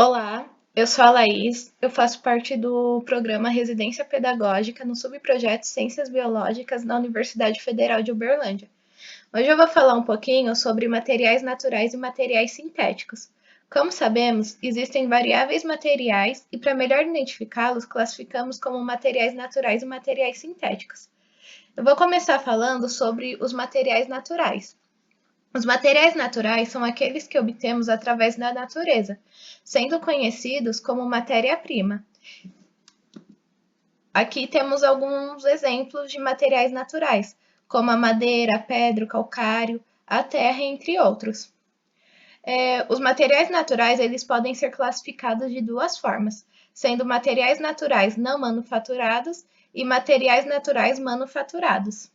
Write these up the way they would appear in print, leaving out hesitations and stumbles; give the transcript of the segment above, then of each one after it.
Olá, eu sou a Laís, eu faço parte do programa Residência Pedagógica no subprojeto Ciências Biológicas da Universidade Federal de Uberlândia. Hoje eu vou falar um pouquinho sobre materiais naturais e materiais sintéticos. Como sabemos, existem variáveis materiais e, para melhor identificá-los, classificamos como materiais naturais e materiais sintéticos. Eu vou começar falando sobre os materiais naturais. Os materiais naturais são aqueles que obtemos através da natureza, sendo conhecidos como matéria-prima. Aqui temos alguns exemplos de materiais naturais, como a madeira, a pedra, o calcário, a terra, entre outros. Os materiais naturais eles podem ser classificados de duas formas, sendo materiais naturais não manufaturados e materiais naturais manufaturados.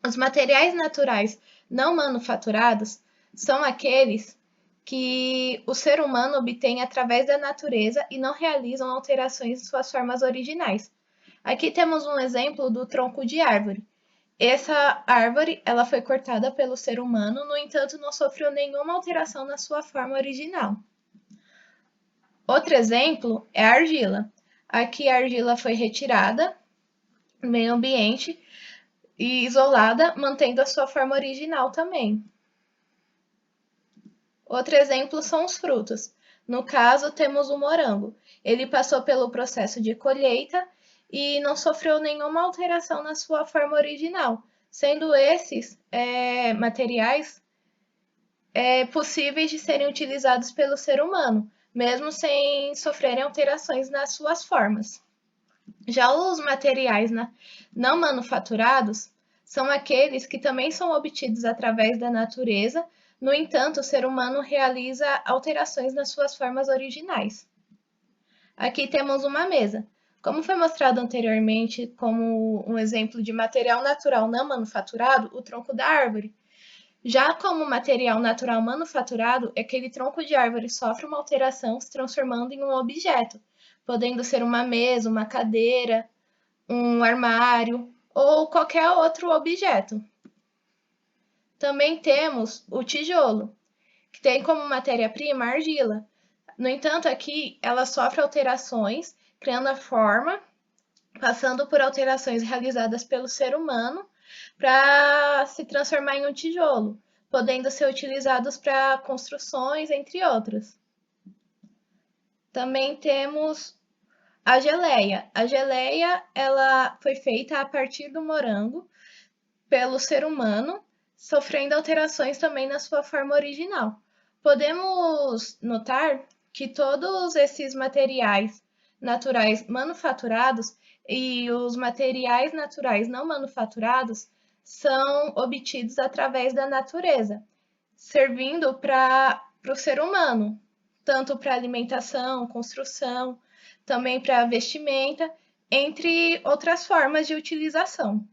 Os materiais naturais não manufaturados são aqueles que o ser humano obtém através da natureza e não realizam alterações em suas formas originais. Aqui temos um exemplo do tronco de árvore. Essa árvore ela foi cortada pelo ser humano, no entanto, não sofreu nenhuma alteração na sua forma original. Outro exemplo é a argila. Aqui a argila foi retirada do meio ambiente e isolada, mantendo a sua forma original também. Outro exemplo são os frutos. No caso, temos o morango. Ele passou pelo processo de colheita e não sofreu nenhuma alteração na sua forma original, sendo esses materiais possíveis de serem utilizados pelo ser humano, mesmo sem sofrerem alterações nas suas formas. Já os materiais não manufaturados são aqueles que também são obtidos através da natureza, no entanto, o ser humano realiza alterações nas suas formas originais. Aqui temos uma mesa. Como foi mostrado anteriormente como um exemplo de material natural não manufaturado, o tronco da árvore. Já como material natural manufaturado, aquele tronco de árvore sofre uma alteração se transformando em um objeto, podendo ser uma mesa, uma cadeira, um armário ou qualquer outro objeto. Também temos o tijolo, que tem como matéria-prima a argila. No entanto, aqui ela sofre alterações, criando a forma, passando por alterações realizadas pelo ser humano para se transformar em um tijolo, podendo ser utilizados para construções, entre outros. Também temos a geleia. A geleia ela foi feita a partir do morango pelo ser humano, sofrendo alterações também na sua forma original. Podemos notar que todos esses materiais naturais manufaturados e os materiais naturais não manufaturados são obtidos através da natureza, servindo para o ser humano, tanto para alimentação, construção, também para vestimenta, entre outras formas de utilização.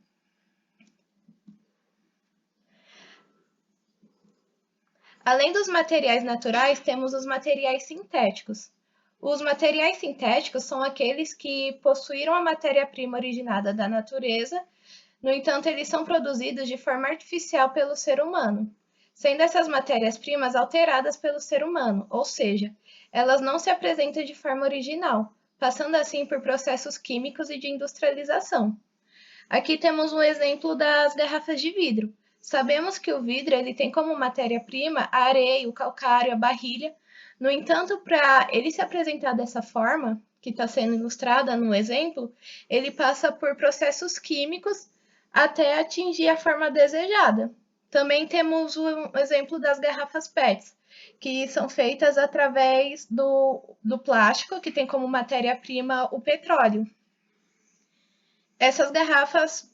Além dos materiais naturais, temos os materiais sintéticos. Os materiais sintéticos são aqueles que possuíram a matéria-prima originada da natureza, no entanto, eles são produzidos de forma artificial pelo ser humano, sendo essas matérias-primas alteradas pelo ser humano, ou seja, elas não se apresentam de forma original, passando assim por processos químicos e de industrialização. Aqui temos um exemplo das garrafas de vidro. Sabemos que o vidro ele tem como matéria-prima a areia, o calcário, a barrilha. No entanto, para ele se apresentar dessa forma, que está sendo ilustrada no exemplo, ele passa por processos químicos até atingir a forma desejada. Também temos um exemplo das garrafas PETs, que são feitas através do plástico, que tem como matéria-prima o petróleo. Essas garrafas,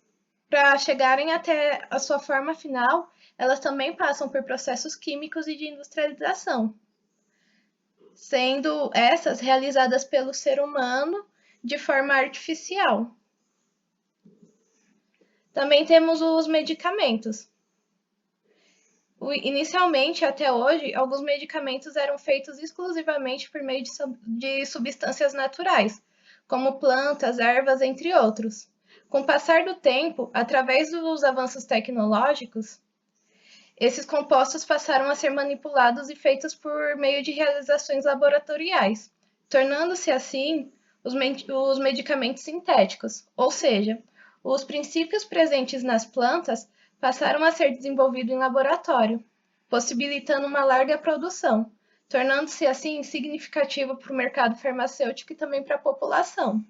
para chegarem até a sua forma final, elas também passam por processos químicos e de industrialização, sendo essas realizadas pelo ser humano de forma artificial. Também temos os medicamentos. Inicialmente, até hoje, alguns medicamentos eram feitos exclusivamente por meio de substâncias naturais, como plantas, ervas, entre outros. Com o passar do tempo, através dos avanços tecnológicos, Esses compostos passaram a ser manipulados e feitos por meio de realizações laboratoriais, tornando-se assim os medicamentos sintéticos, ou seja, os princípios presentes nas plantas passaram a ser desenvolvidos em laboratório, possibilitando uma larga produção, tornando-se assim significativo para o mercado farmacêutico e também para a população.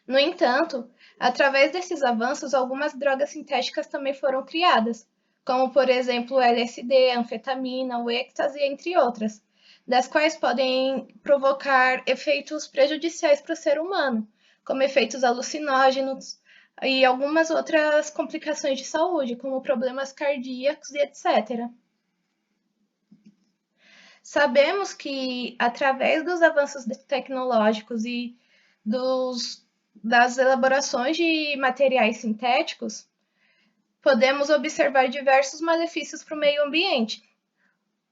No entanto, através desses avanços, algumas drogas sintéticas também foram criadas, como por exemplo o LSD, a anfetamina, o êxtase, entre outras, das quais podem provocar efeitos prejudiciais para o ser humano, como efeitos alucinógenos e algumas outras complicações de saúde, como problemas cardíacos e etc. Sabemos que, através dos avanços tecnológicos e das elaborações de materiais sintéticos, podemos observar diversos malefícios para o meio ambiente.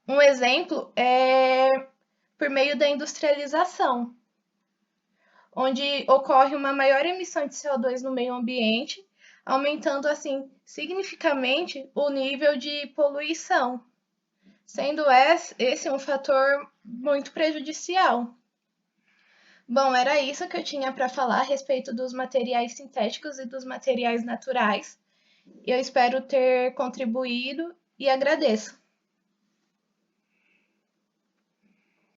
Um exemplo é por meio da industrialização, onde ocorre uma maior emissão de CO2 no meio ambiente, aumentando assim significativamente o nível de poluição, sendo esse um fator muito prejudicial. Bom, era isso que eu tinha para falar a respeito dos materiais sintéticos e dos materiais naturais. Eu espero ter contribuído e agradeço.